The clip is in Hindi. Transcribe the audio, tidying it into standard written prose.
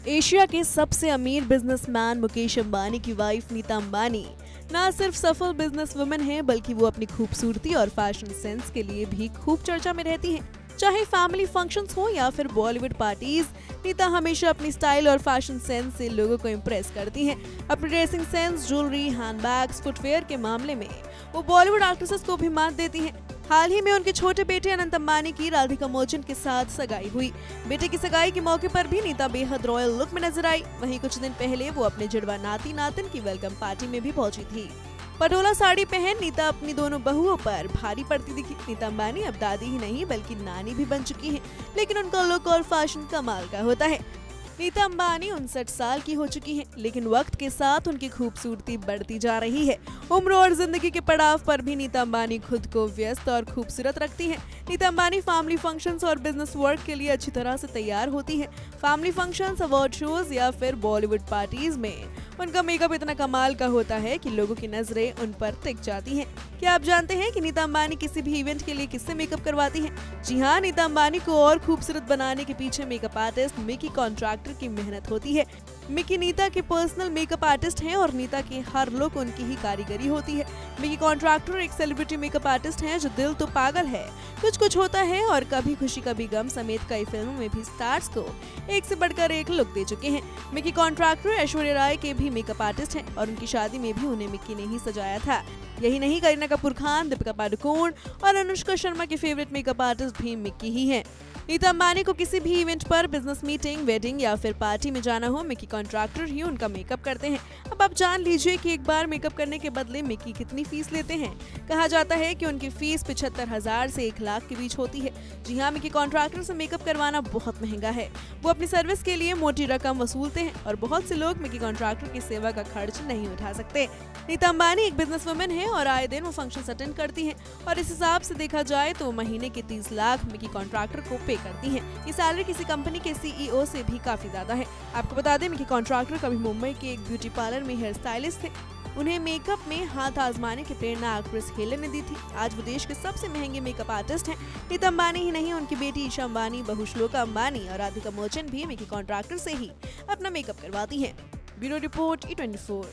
एशिया के सबसे अमीर बिजनेसमैन मुकेश अंबानी की वाइफ नीता अंबानी न सिर्फ सफल बिजनेस वुमेन है, बल्कि वो अपनी खूबसूरती और फैशन सेंस के लिए भी खूब चर्चा में रहती हैं। चाहे फैमिली फंक्शंस हो या फिर बॉलीवुड पार्टीज, नीता हमेशा अपनी स्टाइल और फैशन सेंस से लोगों को इम्प्रेस करती हैं। अपनी dressing sense, jewellery, handbags, footwear के मामले में वो बॉलीवुड एक्ट्रेसेस को भी मात देती हैं। हाल ही में उनके छोटे बेटे अनंत अंबानी की राधिका मोचन के साथ सगाई हुई। बेटे की सगाई के मौके पर भी नीता बेहद रॉयल लुक में नजर आई। वहीं कुछ दिन पहले वो अपने जुड़वा नाती नातिन की वेलकम पार्टी में भी पहुंची थी। पटोला साड़ी पहन नीता अपनी दोनों बहुओं पर भारी पड़ती दिखी। नीता अंबानी अब दादी ही नहीं बल्कि नानी भी बन चुकी हैं, लेकिन उनका लुक और फैशन कमाल का होता है। नीता अंबानी 59 साल की हो चुकी हैं, लेकिन वक्त के साथ उनकी खूबसूरती बढ़ती जा रही है। उम्र और जिंदगी के पड़ाव पर भी नीता अंबानी खुद को व्यस्त और खूबसूरत रखती हैं। नीता अंबानी फैमिली फंक्शंस और बिजनेस वर्क के लिए अच्छी तरह से तैयार होती हैं। फैमिली फंक्शंस, अवार्ड शोज या फिर बॉलीवुड पार्टीज में उनका मेकअप इतना कमाल का होता है कि लोगों की नजरें उन पर टिक जाती हैं। क्या आप जानते हैं कि नीता अंबानी किसी भी इवेंट के लिए किससे मेकअप करवाती हैं? जी हाँ, नीता अंबानी को और खूबसूरत बनाने के पीछे मेकअप आर्टिस्ट मिकी कॉन्ट्रैक्टर की मेहनत होती है। मिकी नीता के पर्सनल मेकअप आर्टिस्ट हैं और नीता की हर लुक उनकी ही कारीगरी होती है। मिकी कॉन्ट्रैक्टर एक सेलिब्रिटी मेकअप आर्टिस्ट हैं जो दिल तो पागल है, कुछ कुछ होता है और कभी खुशी कभी गम समेत कई फिल्मों में भी स्टार्स को एक से बढ़कर एक लुक दे चुके हैं। मिकी कॉन्ट्रैक्टर ऐश्वर्या राय के भी मेकअप आर्टिस्ट हैं और उनकी शादी में भी उन्हें मिकी ने ही सजाया था। यही नहीं, करीना कपूर खान, दीपिका पादुकोण और अनुष्का शर्मा के फेवरेट मेकअप आर्टिस्ट भी मिकी ही हैं। नीता अंबानी को किसी भी इवेंट पर, बिजनेस मीटिंग, वेडिंग या फिर पार्टी में जाना हो, मिकी कॉन्ट्रैक्टर ही उनका मेकअप करते हैं। अब आप जान लीजिए कि एक बार मेकअप करने के बदले मिकी कितनी फीस लेते हैं। कहा जाता है कि उनकी फीस 75,000 से 1 लाख के बीच होती है। जी हाँ, मिकी कॉन्ट्रैक्टर से मेकअप करवाना बहुत महंगा है। वो अपनी सर्विस के लिए मोटी रकम वसूलते हैं और बहुत से लोग मिकी कॉन्ट्रैक्टर की सेवा का खर्च नहीं उठा सकते। नीता अंबानी एक बिजनेस वुमेन है और आए दिन वो फंक्शन अटेंड करती हैं और इस हिसाब से देखा जाए तो महीने के 30 लाख मिकी कॉन्ट्रैक्टर को पे करती हैं। ये सैलरी किसी कंपनी के सीईओ से भी काफी ज्यादा है। आपको बता दें, मिकी कॉन्ट्रैक्टर कभी मुंबई के एक ब्यूटी पार्लर में हेयर स्टाइलिस्ट थे। उन्हें मेकअप में हाथ आजमाने की प्रेरणा एक्ट्रेस हेलन ने दी थी। आज वो देश के सबसे महंगे मेकअप आर्टिस्ट हैं। नीता अंबानी ही नहीं, उनकी बेटी ईशा अंबानी, बहू श्लोका अंबानी और राधिका मोचन भी मिकी कॉन्ट्रैक्टर से ही अपना मेकअप करवाती हैं। Bureau report, E24।